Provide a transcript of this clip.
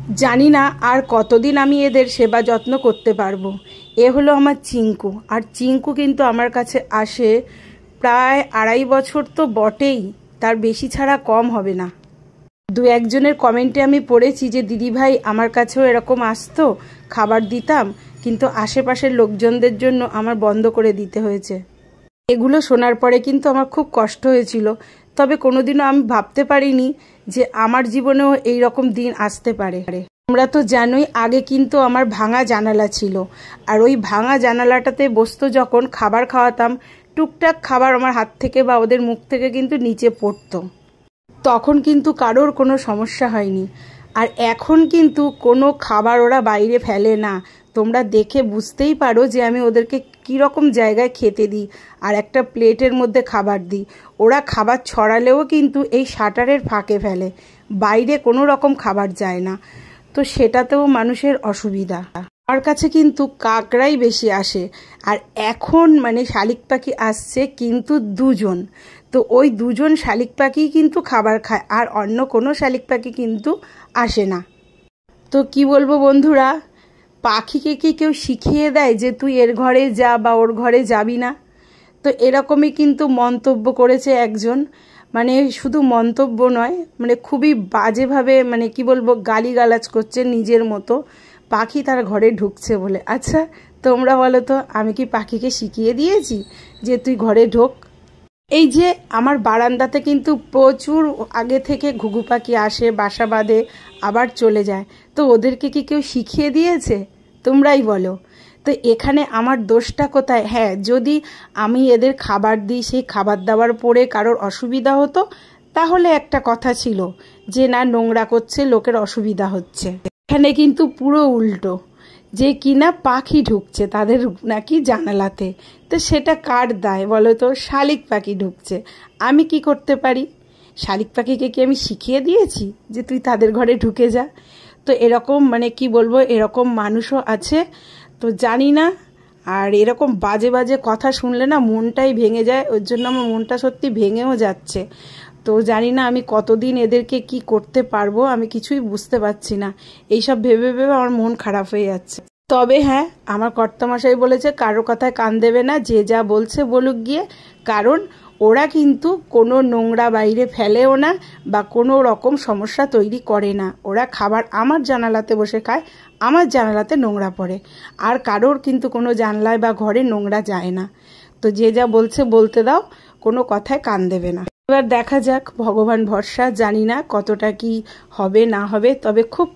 জানি না আর কতদিন আমি এদের সেবা যত্ন করতে পারবো। এ হলো আমার চিঙ্কু, আর চিঙ্কু কিন্তু আমার কাছে আসে প্রায় 2.5 বছর তো বটেই, তার বেশি ছাড়া কম হবে না। দু একজনের কমেন্টে আমি পড়েছি যে দিদিভাই আমার কাছেও এরকম আসতো, খাবার দিতাম, কিন্তু আশেপাশের লোকজনদের জন্য আমার বন্ধ করে দিতে হয়েছে। এগুলো শোনার পরে কিন্তু আমার খুব কষ্ট হয়েছিল, তবে কোনোদিনও আমি ভাবতে পারিনি যে আমার জীবনেও এই রকম দিন আসতে পারে। তোমরা তো জানোই আগে কিন্তু আমার ভাঙা জানালা ছিল, আর ওই ভাঙা জানালাটাতে বসতো যখন খাবার খাওয়াতাম, টুকটাক খাবার আমার হাত থেকে বা ওদের মুখ থেকে কিন্তু নিচে পড়তো, তখন কিন্তু কারোর কোনো সমস্যা হয়নি। আর এখন কিন্তু কোনো খাবার ওরা বাইরে ফেলে না। তোমরা দেখে বুঝতেই পারো যে আমি ওদেরকে কীরকম জায়গায় খেতে দিই, আর একটা প্লেটের মধ্যে খাবার দিই। ওরা খাবার ছড়ালেও কিন্তু এই শাটারের ফাঁকে ফেলে, বাইরে কোনো রকম খাবার যায় না, তো সেটাতেও মানুষের অসুবিধা। আমার কাছে কিন্তু কাকড়াই বেশি আসে, আর এখন মানে শালিক পাখি আসছে কিন্তু 2জন, তো ওই 2জন শালিক পাখি কিন্তু খাবার খায়, আর অন্য কোনো শালিক পাখি কিন্তু আসে না। তো কি বলবো বন্ধুরা, পাখিকে কি কেউ শিখিয়ে দেয় যে তুই এর ঘরে যা বা ওর ঘরে যাবি না? তো এরকমই কিন্তু মন্তব্য করেছে একজন, মানে শুধু মন্তব্য নয়, মানে খুবই বাজেভাবে, মানে কি বলবো, গালিগালাজ করছে নিজের মতো, পাখি তার ঘরে ঢুকছে বলে। আচ্ছা তোমরা বলো তো, আমি কি পাখিকে শিখিয়ে দিয়েছি যে তুই ঘরে ঢোক? এই যে আমার বারান্দাতে কিন্তু প্রচুর আগে থেকে ঘুঘু পাখি আসে, বাসা বাঁধে, আবার চলে যায়, তো ওদেরকে কি কেউ শিখিয়ে দিয়েছে? তোমরাই বলো। তো এখানে আমার দোষটা কোথায়? হ্যাঁ, যদি আমি এদের খাবার দিই, সেই খাবার দাবার পরে কারোর অসুবিধা হতো তাহলে একটা কথা ছিল যে না, নোংরা করছে, লোকের অসুবিধা হচ্ছে। এখানে কিন্তু পুরো উল্টো, যে কিনা পাখি ঢুকছে তাদের নাকি জানালাতে, তো সেটা কার দায় বলো তো? শালিক পাখি ঢুকছে, আমি কি করতে পারি? শালিক পাখিকে কি আমি শিখিয়ে দিয়েছি যে তুই তাদের ঘরে ঢুকে যা? তো এরকম মানে কি বলবো, এরকম মানুষও আছে, তো জানি না। আর এরকম বাজে বাজে কথা শুনলে না মনটাই ভেঙে যায়, ওর জন্য আমার মনটা সত্যি ভেঙেও যাচ্ছে। তো জানি না আমি কতদিন এদেরকে কি করতে পারবো, আমি কিছুই বুঝতে পারছি না। এইসব ভেবে ভেবে আমার মন খারাপ হয়ে যাচ্ছে। তবে হ্যাঁ, আমার কর্তামশাই বলেছে কারো কথায় কান দেবে না, যে যা বলছে বলুক গিয়ে, কারণ ওরা কিন্তু কোনো নোংরা বাইরে ফেলেও না বা কোনো রকম সমস্যা তৈরি করে না। ওরা খাবার আমার জানালাতে বসে খায়, আমার জানালাতে নোংরা পড়ে, আর কারোর কিন্তু কোনো জানলায় বা ঘরে নোংরা যায় না। তো যে যা বলছে বলতে দাও, কোনো কথায় কান দেবে না। এবার দেখা যাক, ভগবান ভরসা, জানি না কতটা কি হবে না হবে, তবে খুব